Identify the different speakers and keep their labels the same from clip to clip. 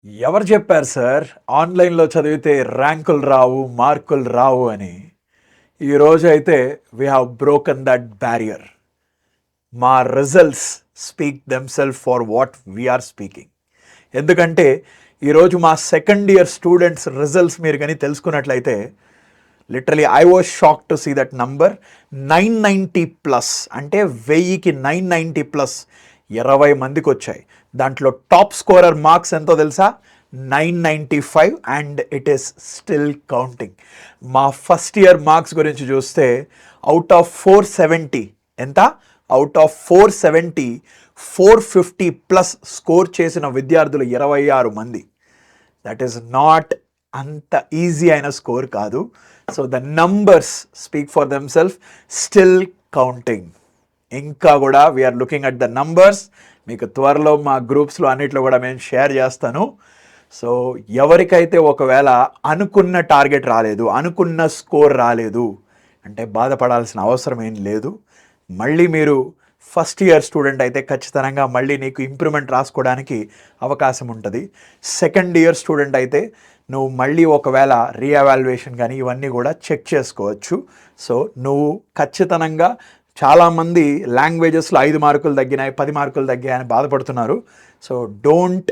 Speaker 1: ఎవరు చెప్పారు సార్ ఆన్లైన్‌లో చదివితే ర్యాంకులు రావు, మార్కులు రావు అని. ఈరోజు అయితే we have broken that barrier. మా results speak themselves for what we are speaking. ఎందుకంటే ఈరోజు మా సెకండ్ ఇయర్ స్టూడెంట్స్ రిజల్ట్స్ మీరు గాని తెలుసుకున్నట్లయితే literally I was shocked to see that number 990+ అంటే 1000కి 990+ 20 మందికి వచ్చాయి. దాంట్లో టాప్ స్కోరర్ మార్క్స్ ఎంతో తెలుసా? 995 and it is still counting. మా ఫస్ట్ ఇయర్ మార్క్స్ గురించి చూస్తే అవుట్ ఆఫ్ 470 ఎంత? అవుట్ ఆఫ్ 470 450+ స్కోర్ చేసిన విద్యార్థులు 26 మంది. దట్ ఈస్ నాట్ అంత ఈజీ అయిన స్కోర్ కాదు. So the numbers speak for themselves, still counting. ఇంకా కూడా we're looking at the numbers. మీకు త్వరలో మా గ్రూప్స్లో అన్నిట్లో కూడా నేను షేర్ చేస్తాను. సో ఎవరికైతే ఒకవేళ అనుకున్న టార్గెట్ రాలేదు, అనుకున్న స్కోర్ రాలేదు అంటే బాధపడాల్సిన అవసరం ఏం లేదు. మళ్ళీ మీరు ఫస్ట్ ఇయర్ స్టూడెంట్ అయితే ఖచ్చితంగా మళ్ళీ నీకు ఇంప్రూవ్మెంట్ రాసుకోవడానికి అవకాశం ఉంటుంది. సెకండ్ ఇయర్ స్టూడెంట్ అయితే నువ్వు మళ్ళీ ఒకవేళ రీఎవాల్యుయేషన్ కానీ ఇవన్నీ కూడా చెక్ చేసుకోవచ్చు. సో నువ్వు ఖచ్చితంగా చాలామంది లాంగ్వేజెస్లో 5 మార్కులు తగ్గినాయి, 10 మార్కులు తగ్గాయని బాధపడుతున్నారు. So don't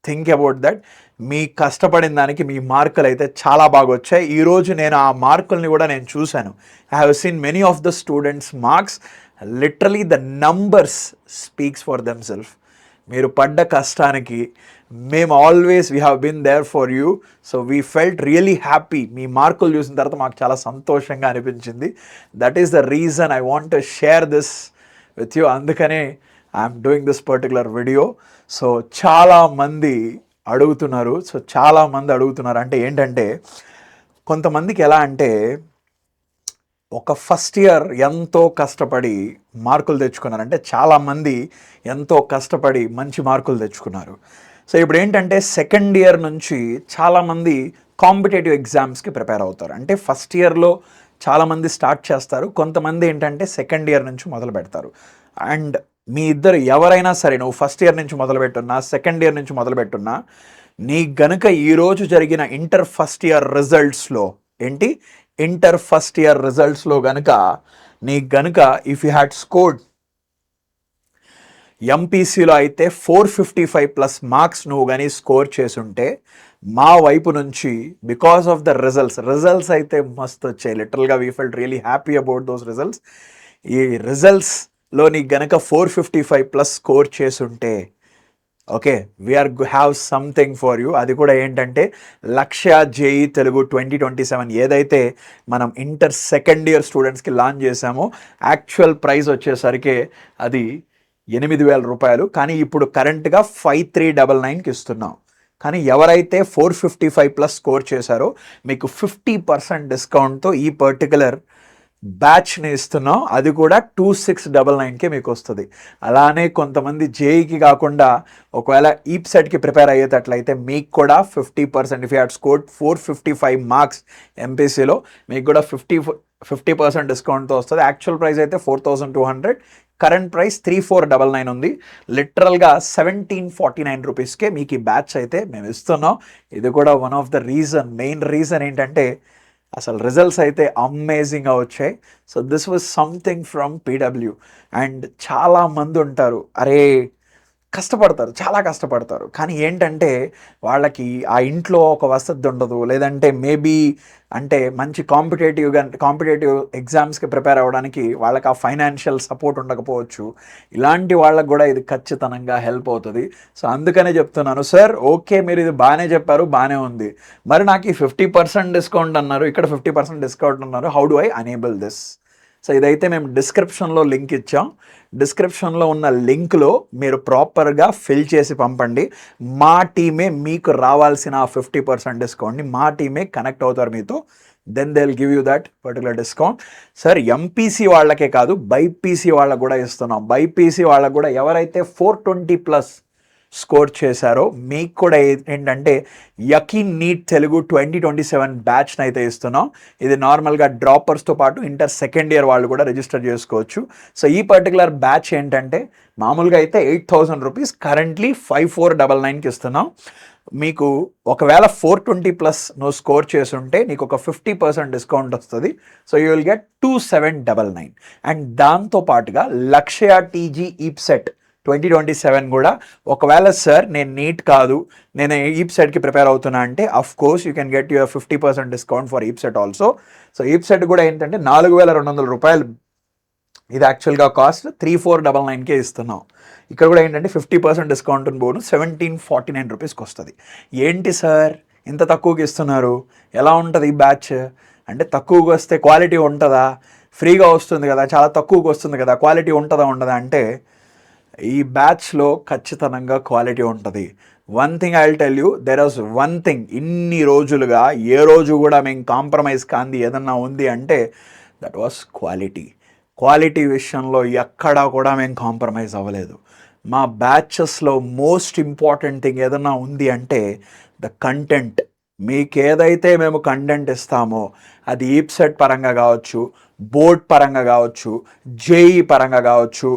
Speaker 1: think about that. మీ కష్టపడిన దానికి మీ మార్కులు అయితే చాలా బాగా వచ్చాయి. ఈరోజు నేను ఆ మార్కుల్ని కూడా నేను చూశాను. I have seen many of the students marks. Literally the numbers speaks for themselves. మీరు పడ్డ కష్టానికి మేము always we have been there for you. So we felt really happy. మీ మార్కులు చూసిన తర్వాత మాకు చాలా సంతోషంగా అనిపించింది. That is the reason I want to share this with you. అందుకనే I'm doing this particular video. So చాలామంది అడుగుతున్నారు. అంటే ఏంటంటే కొంతమందికి ఎలా అంటే ఒక ఫస్ట్ ఇయర్ ఎంతో కష్టపడి మార్కులు తెచ్చుకున్నారు, అంటే చాలామంది ఎంతో కష్టపడి మంచి మార్కులు తెచ్చుకున్నారు. సో ఇప్పుడు ఏంటంటే సెకండ్ ఇయర్ నుంచి చాలామంది కాంపిటేటివ్ ఎగ్జామ్స్కి ప్రిపేర్ అవుతారు. అంటే ఫస్ట్ ఇయర్లో చాలామంది స్టార్ట్ చేస్తారు, కొంతమంది ఏంటంటే సెకండ్ ఇయర్ నుంచి మొదలు పెడతారు. అండ్ మీ ఇద్దరు ఎవరైనా సరే, నువ్వు ఫస్ట్ ఇయర్ నుంచి మొదలు పెట్టున్నా, సెకండ్ ఇయర్ నుంచి మొదలు పెట్టున్నా, నీ గనుక ఈరోజు జరిగిన ఇంటర్ ఫస్ట్ ఇయర్ రిజల్ట్స్లో ఇంటర్ ఫస్ట్ ఇయర్ రిజల్ట్స్లో గనుక ఇఫ్ యూ హ్యాడ్ స్కోర్డ్ ఎంపీసీలో అయితే 455+ మార్క్స్ నువ్వు కానీ స్కోర్ చేసుంటే, మా వైపు నుంచి బికాస్ ఆఫ్ ద రిజల్ట్స్ అయితే మస్తు వచ్చాయి. లిటరల్గా we felt really happy about those results. ఈ రిజల్ట్స్లో నీకు గనక 455+ స్కోర్ చేసుంటే okay, we're have something for you. అది కూడా ఏంటంటే లక్ష్య జేఈ తెలుగు 2027 ఏదైతే మనం ఇంటర్ సెకండ్ ఇయర్ స్టూడెంట్స్కి లాంచ్ చేశామో యాక్చువల్ ప్రైస్ వచ్చేసరికి అది 8,000 రూపాయలు, కానీ ఇప్పుడు కరెంట్గా 5,399కి ఇస్తున్నాం. కానీ ఎవరైతే 455+ స్కోర్ చేశారో మీకు 50% డిస్కౌంట్తో ఈ పర్టికులర్ బ్యాచ్ని ఇస్తున్నాం. అది కూడా 2699కే మీకు వస్తుంది. అలానే కొంతమంది జేఈకి కాకుండా ఒకవేళ ఈప్ సెట్కి ప్రిపేర్ అయ్యేటట్లయితే మీకు కూడా 50%, if you had scored 455 marks ఎంపీసీలో మీకు కూడా 50% డిస్కౌంట్తో వస్తుంది. యాక్చువల్ ప్రైస్ అయితే 4,200, కరెంట్ ప్రైస్ 3,499 ఉంది. లిటరల్గా 1,749 రూపీస్కే మీకు ఈ బ్యాచ్ అయితే మేము ఇస్తున్నాం. ఇది కూడా one of the main reason ఏంటంటే అసలు రిజల్ట్స్ అయితే అమేజింగ్గా వచ్చాయి. So this was something from PW. And చాలామంది ఉంటారు, అరే చాలా కష్టపడతారు, కానీ ఏంటంటే వాళ్ళకి ఆ ఇంట్లో ఒక వసతి ఉండదు, లేదంటే మేబీ అంటే మంచి కాంపిటేటివ్ ఎగ్జామ్స్కి ప్రిపేర్ అవ్వడానికి వాళ్ళకి ఆ ఫైనాన్షియల్ సపోర్ట్ ఉండకపోవచ్చు. ఇలాంటి వాళ్ళకు కూడా ఇది ఖచ్చితంగా హెల్ప్ అవుతుంది. సో అందుకనే చెప్తున్నాను సార్, ఓకే మీరు ఇది బాగానే చెప్పారు, బాగానే ఉంది, మరి నాకు ఈ 50% డిస్కౌంట్ అన్నారు, ఇక్కడ 50% డిస్కౌంట్ అన్నారు, how do I enable this? So ఇదైతే మేము డిస్క్రిప్షన్లో లింక్ ఇచ్చాం. డిస్క్రిప్షన్లో ఉన్న లింక్లో మీరు ప్రాపర్గా ఫిల్ చేసి పంపండి. మా టీమే మీకు రావాల్సిన 50% డిస్కౌంట్ని మా టీమే కనెక్ట్ అవుతారు మీతో. Then they will give you that particular discount. Sir MPC వాళ్ళకే కాదు, బైపీసీ వాళ్ళకు కూడా ఇస్తున్నాం. బైపీసీ వాళ్ళకు కూడా ఎవరైతే 420+ స్కోర్ చేశారో మీకు కూడా ఏంటంటే యకీన్ నీట్ తెలుగు 2027 బ్యాచ్ని అయితే ఇస్తున్నాం. ఇది నార్మల్గా డ్రాపర్స్తో పాటు ఇంటర్ సెకండ్ ఇయర్ వాళ్ళు కూడా రిజిస్టర్ చేసుకోవచ్చు. సో ఈ పర్టికులర్ బ్యాచ్ ఏంటంటే మామూలుగా అయితే 8,000 రూపీస్, కరెంట్లీ 5,499కి ఇస్తున్నాం. మీకు ఒకవేళ 420+ నువ్వు స్కోర్ చేసుంటే నీకు ఒక 50% డిస్కౌంట్ వస్తుంది. So you will get 2799. And దాంతో పాటుగా లక్ష్య టీజీ ఈప్ సెట్ 2027 కూడా ఒకవేళ సార్ నేను నీట్ కాదు, నేను ఈప్ సెట్కి ప్రిపేర్ అవుతున్నా అంటే of course you can get your 50% discount for EAPCET also. So EAPCET కూడా ఏంటంటే 4200 రూపాయలు ఇది యాక్చువల్గా కాస్ట్ 3499కే ఇస్తున్నాం. ఇక్కడ కూడా ఏంటంటే 50% డిస్కౌంట్ బోను 1749 రూపీస్కి వస్తుంది. ఏంటి సార్ ఇంత తక్కువకి ఇస్తున్నారు, ఎలా ఉంటుంది ఈ బ్యాచ్ అంటే తక్కువకి వస్తే క్వాలిటీ ఉంటుందా, ఫ్రీగా వస్తుంది కదా, చాలా తక్కువకి వస్తుంది కదా, క్వాలిటీ ఉంటుందా ఉండదా అంటే ఈ బ్యాచ్లో ఖచ్చితంగా క్వాలిటీ ఉంటుంది. One thing I will tell you, there was one thing, ఇన్ని రోజులుగా ఏ రోజు కూడా మేము కాంప్రమైజ్ కాంది ఏదన్నా ఉంది అంటే దట్ వాస్ క్వాలిటీ. క్వాలిటీ విషయంలో ఎక్కడా కూడా మేము కాంప్రమైజ్ అవ్వలేదు. మా బ్యాచెస్లో మోస్ట్ ఇంపార్టెంట్ థింగ్ ఏదన్నా ఉంది అంటే ద కంటెంట్. మీకు ఏదైతే మేము కంటెంట్ ఇస్తామో అది ఈప్ సెట్ పరంగా కావచ్చు, బోర్డ్ పరంగా కావచ్చు, జేఈ పరంగా కావచ్చు,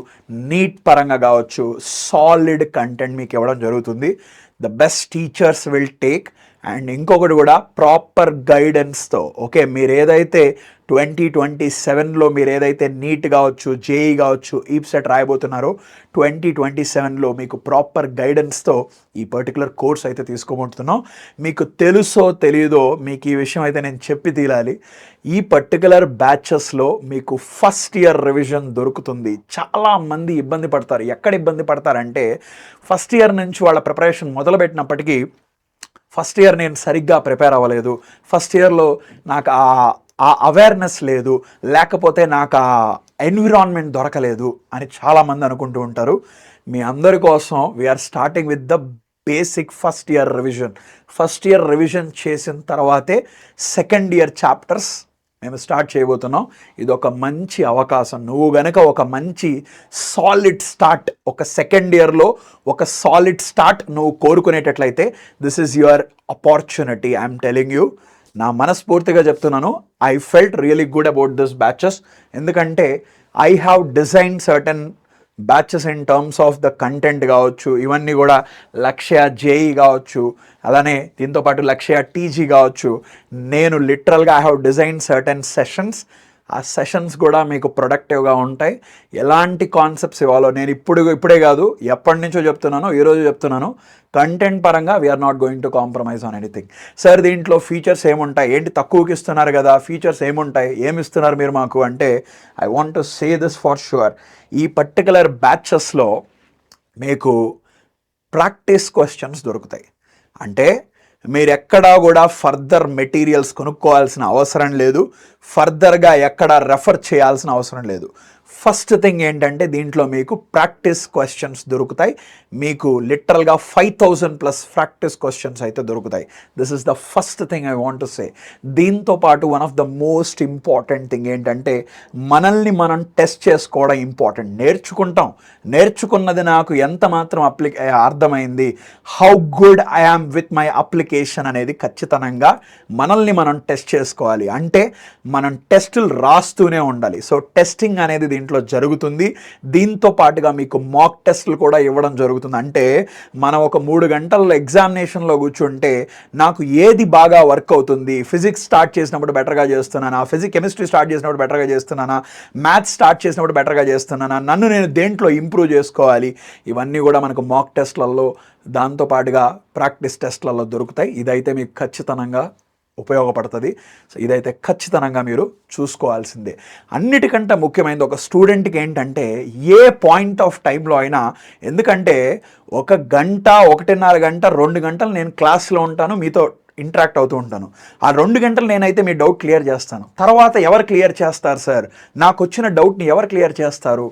Speaker 1: నీట్ పరంగా కావచ్చు, సాలిడ్ కంటెంట్ మీకు ఇవ్వడం జరుగుతుంది. The best teachers will take. And ఇంకొకటి కూడా ప్రాపర్ గైడెన్స్తో, ఓకే మీరు ఏదైతే 2027లో మీరు ఏదైతే నీట్ కావచ్చు, జేఈ కావచ్చు, ఈప్ సెట్ రాయబోతున్నారో 2027లో మీకు ప్రాపర్ గైడెన్స్తో ఈ పర్టికులర్ కోర్స్ అయితే తీసుకోబోతున్నాం. మీకు తెలుసో తెలియదో మీకు ఈ విషయం అయితే నేను చెప్పి తీరాలి. ఈ పర్టికులర్ బ్యాచెస్లో మీకు ఫస్ట్ ఇయర్ రివిజన్ దొరుకుతుంది. చాలామంది ఇబ్బంది పడతారు. ఎక్కడ ఇబ్బంది పడతారంటే ఫస్ట్ ఇయర్ నుంచి వాళ్ళ ప్రిపరేషన్ మొదలుపెట్టినప్పటికీ ఫస్ట్ ఇయర్ నేను సరిగ్గా ప్రిపేర్ అవ్వలేదు, ఫస్ట్ ఇయర్లో నాకు ఆ అవేర్నెస్ లేదు, లేకపోతే నాకు ఆ ఎన్విరాన్మెంట్ దొరకలేదు అని చాలామంది అనుకుంటూ ఉంటారు. మీ అందరి కోసం we're starting with the basic first year revision. First year revision చేసిన తర్వాతే సెకండ్ ఇయర్ చాప్టర్స్ మేము స్టార్ట్ చేయబోతున్నాం. ఇది ఒక మంచి అవకాశం. నువ్వు గనక ఒక మంచి సాలిడ్ స్టార్ట్, ఒక సెకండ్ ఇయర్లో ఒక సాలిడ్ స్టార్ట్ నువ్వు కోరుకునేటట్లయితే this is your opportunity. I'm telling you, నా మనస్ఫూర్తిగా చెప్తున్నాను. I felt really good about this batches. ఎందుకంటే I have design certain batches in terms of the content కావచ్చు, ఇవన్నీ కూడా లక్ష్య జేఈ కావచ్చు, అలానే దీంతోపాటు లక్ష్య టీజీ కావచ్చు. నేను లిటరల్గా I have design certain sessions. ఆ సెషన్స్ కూడా మీకు ప్రొడక్టివ్గా ఉంటాయి. ఎలాంటి కాన్సెప్ట్స్ ఇవ్వాలో నేను ఇప్పుడే కాదు, ఎప్పటి నుంచో చెప్తున్నాను, ఈరోజు చెప్తున్నాను. కంటెంట్ పరంగా we're not going to compromise on anything. Sir దీంట్లో ఫీచర్స్ ఏముంటాయి, ఏంటి తక్కువకి ఇస్తున్నారు కదా, ఫీచర్స్ ఏముంటాయి, ఏమి ఇస్తున్నారు మీరు మాకు అంటే I want to say this for sure. ఈ పర్టికులర్ బ్యాచెస్లో మీకు ప్రాక్టీస్ క్వశ్చన్స్ దొరుకుతాయి. అంటే మీరు ఎక్కడా కూడా ఫర్దర్ మెటీరియల్స్ కొనుక్కోవాల్సిన అవసరం లేదు, ఫర్దర్గా ఎక్కడా రెఫర్ చేయాల్సిన అవసరం లేదు. ఫస్ట్ థింగ్ ఏంటంటే దీంట్లో మీకు ప్రాక్టీస్ క్వశ్చన్స్ దొరుకుతాయి. మీకు లిటరల్గా 5000+ ప్రాక్టీస్ క్వశ్చన్స్ అయితే దొరుకుతాయి. This is the first thing I want to say. దీంతో పాటు one of the most important thing ఏంటంటే మనల్ని మనం టెస్ట్ చేసుకోవడం ఇంపార్టెంట్. నేర్చుకున్నది నాకు ఎంత మాత్రం అర్థమైంది, how good I am with my application అనేది ఖచ్చితంగా మనల్ని మనం టెస్ట్ చేసుకోవాలి. అంటే మనం టెస్టులు రాస్తూనే ఉండాలి. సో టెస్టింగ్ అనేది దీంట్లో జరుగుతుంది. దీంతో పాటుగా మీకు మాక్ టెస్టులు కూడా ఇవ్వడం జరుగుతుంది. అంటే మనం ఒక 3 గంటల్లో ఎగ్జామినేషన్లో కూర్చుంటే నాకు ఏది బాగా వర్క్ అవుతుంది, ఫిజిక్స్ స్టార్ట్ చేసినప్పుడు బెటర్గా చేస్తున్నానా, కెమిస్ట్రీ స్టార్ట్ చేసినప్పుడు బెటర్గా చేస్తున్నానా, మ్యాథ్స్ స్టార్ట్ చేసినప్పుడు బెటర్గా చేస్తున్నానా, నన్ను నేను దేంట్లో ఇంప్రూవ్ చేసుకోవాలి, ఇవన్నీ కూడా మనకు మాక్ టెస్ట్లలో దాంతోపాటుగా ప్రాక్టీస్ టెస్ట్లలో దొరుకుతాయి. ఇదైతే మీకు ఖచ్చితంగా ఉపయోగపడుతుంది. సో ఇదైతే ఖచ్చితంగా మీరు చూసుకోవాల్సిందే. అన్నిటికంటే ముఖ్యమైనది ఒక స్టూడెంట్కి ఏంటంటే ఏ పాయింట్ ఆఫ్ టైంలో అయినా, ఎందుకంటే 1 గంట, 1.5 గంట, 2 గంటలు నేను క్లాస్లో ఉంటాను, మీతో ఇంటరాక్ట్ అవుతూ ఉంటాను. ఆ 2 గంటలు నేనైతే మీ డౌట్ క్లియర్ చేస్తాను. తర్వాత ఎవరు క్లియర్ చేస్తారు సార్, నాకు వచ్చిన డౌట్ని ఎవరు క్లియర్ చేస్తారు?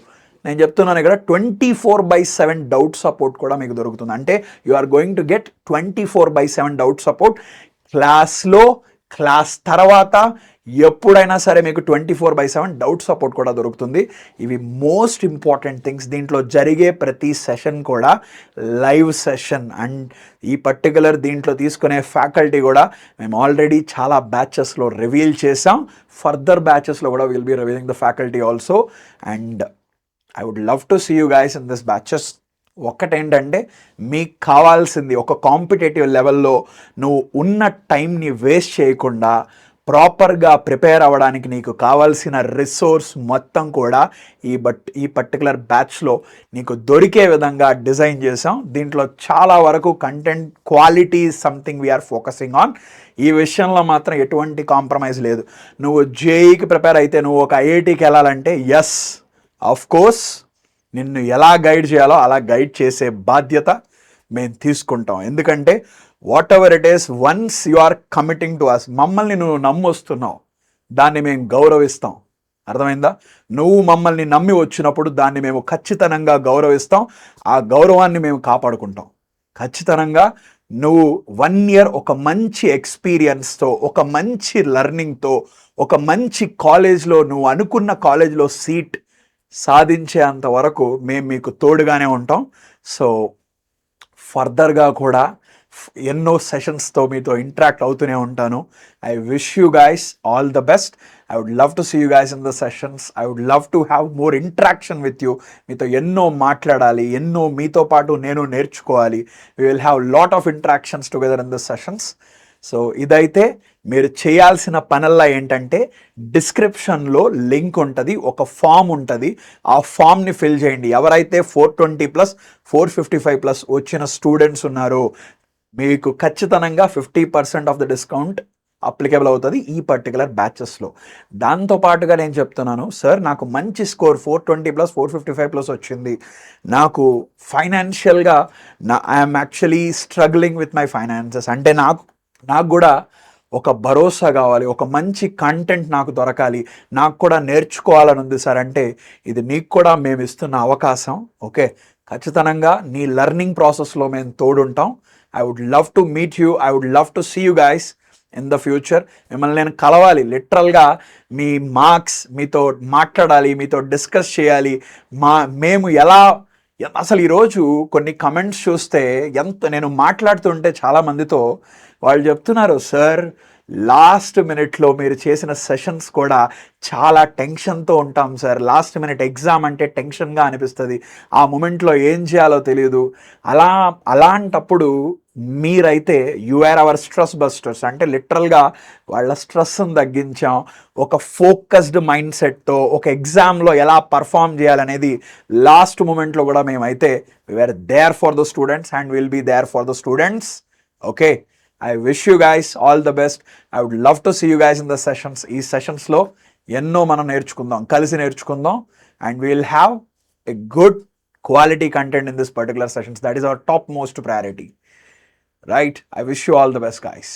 Speaker 1: నేను చెప్తున్నాను ఇక్కడ 24/7 డౌట్ సపోర్ట్ కూడా మీకు దొరుకుతుంది. అంటే you are going to get 24/7 doubt support. Class తర్వాత ఎప్పుడైనా సరే మీకు 24/7 డౌట్ సపోర్ట్ కూడా దొరుకుతుంది. ఇవి మోస్ట్ ఇంపార్టెంట్ థింగ్స్. దీంట్లో జరిగే ప్రతి సెషన్ కూడా లైవ్ సెషన్. అండ్ ఈ పర్టికులర్ దీంట్లో తీసుకునే ఫ్యాకల్టీ కూడా మేము ఆల్రెడీ చాలా బ్యాచెస్లో రివీల్ చేసాం. ఫర్దర్ బ్యాచెస్లో కూడా will be revealing the faculty also. And I would love to see you guys in this batches. ఒక్కటేంటంటే మీకు కావాల్సింది ఒక కాంపిటేటివ్ లెవెల్లో నువ్వు ఉన్న టైంని వేస్ట్ చేయకుండా ప్రాపర్గా ప్రిపేర్ అవ్వడానికి నీకు కావాల్సిన రిసోర్స్ మొత్తం కూడా ఈ పర్టికులర్ బ్యాచ్లో నీకు దొరికే విధంగా డిజైన్ చేసాం. దీంట్లో చాలా వరకు content quality something we're focusing on. ఈ విషయంలో మాత్రం ఎటువంటి కాంప్రమైజ్ లేదు. నువ్వు జేఈకి ప్రిపేర్ అయితే నువ్వు ఒక ఐఐటికి వెళ్ళాలంటే ఎస్ ఆఫ్ కోర్స్ నిన్ను ఎలా గైడ్ చేయాలో అలా గైడ్ చేసే బాధ్యత మేము తీసుకుంటాం. ఎందుకంటే whatever it is, once you are committing to us, మమ్మల్ని నువ్వు నమ్మొస్తున్నావు, దాన్ని మేము గౌరవిస్తాం. అర్థమైందా? నువ్వు మమ్మల్ని నమ్మి వచ్చినప్పుడు దాన్ని మేము ఖచ్చితంగా గౌరవిస్తాం. ఆ గౌరవాన్ని మేము కాపాడుకుంటాం. ఖచ్చితంగా నువ్వు 1 year ఒక మంచి ఎక్స్పీరియన్స్తో, ఒక మంచి లెర్నింగ్తో, ఒక మంచి కాలేజ్లో, నువ్వు అనుకున్న కాలేజ్లో సీట్ సాధించేంత వరకు మేము మీకు తోడుగానే ఉంటాం. సో ఫర్దర్గా కూడా ఎన్నో సెషన్స్తో మీతో ఇంటరాక్ట్ అవుతూనే ఉంటాను. I wish you guys all the best. I would love to see you guys in the sessions. I would love to have more interaction with you. మీతో ఎన్నో మాట్లాడాలి, ఎన్నో మీతో పాటు నేను నేర్చుకోవాలి. We will have lot of interactions together in the sessions. So ఇదైతే మీరు చేయాల్సిన పనల్లా ఏంటంటే డిస్క్రిప్షన్లో లింక్ ఉంటుంది, ఒక ఫామ్ ఉంటుంది. ఆ ఫామ్ని ఫిల్ చేయండి. ఎవరైతే 420+, 455+ వచ్చిన స్టూడెంట్స్ ఉన్నారో మీకు ఖచ్చితంగా 50% ఆఫ్ ద డిస్కౌంట్ అప్లికేబుల్ అవుతుంది ఈ పర్టికులర్ బ్యాచెస్లో. దాంతోపాటుగా నేను చెప్తున్నాను, సార్ నాకు మంచి స్కోర్ 420+, 455+ వచ్చింది, నాకు ఫైనాన్షియల్గా I'm actually struggling with my finances, అంటే నాకు కూడా ఒక భరోసా కావాలి, ఒక మంచి కంటెంట్ నాకు దొరకాలి, నాకు కూడా నేర్చుకోవాలని ఉంది సార్ అంటే ఇది నీకు కూడా మేము ఇస్తున్న అవకాశం. ఓకే, ఖచ్చితంగా నీ లెర్నింగ్ ప్రాసెస్లో మేము తోడుంటాం. I would love to meet you. I would love to see you guys in the future. మిమ్మల్ని నేను కలవాలి, లిటరల్గా మీ మార్క్స్, మీతో మాట్లాడాలి, మీతో డిస్కస్ చేయాలి. మేము ఎలా అసలు ఈరోజు కొన్ని కమెంట్స్ చూస్తే నేను మాట్లాడుతుంటే చాలామందితో వాళ్ళు చెప్తున్నారు, సార్ లాస్ట్ మినిట్లో మీరు చేసిన సెషన్స్ కూడా చాలా టెన్షన్తో ఉంటాం సార్, లాస్ట్ మినిట్ ఎగ్జామ్ అంటే టెన్షన్గా అనిపిస్తుంది, ఆ మూమెంట్లో ఏం చేయాలో తెలియదు. అలాంటప్పుడు మీరైతే you are our stress busters. అంటే లిటరల్గా వాళ్ళ స్ట్రెస్ని తగ్గించాం. ఒక ఫోకస్డ్ మైండ్ సెట్తో ఒక ఎగ్జామ్లో ఎలా పర్ఫామ్ చేయాలనేది లాస్ట్ మూమెంట్లో కూడా మేమైతే we are there for the students and will be there for the students. Okay, I wish you guys all the best. I would love to see you guys in the sessions. ఈ సెషన్స్లో ఎన్నో మనం నేర్చుకుందాం, కలిసి నేర్చుకుందాం, and we will have a good quality content in this particular sessions. That is our top most priority. Right? I wish you all the best, guys.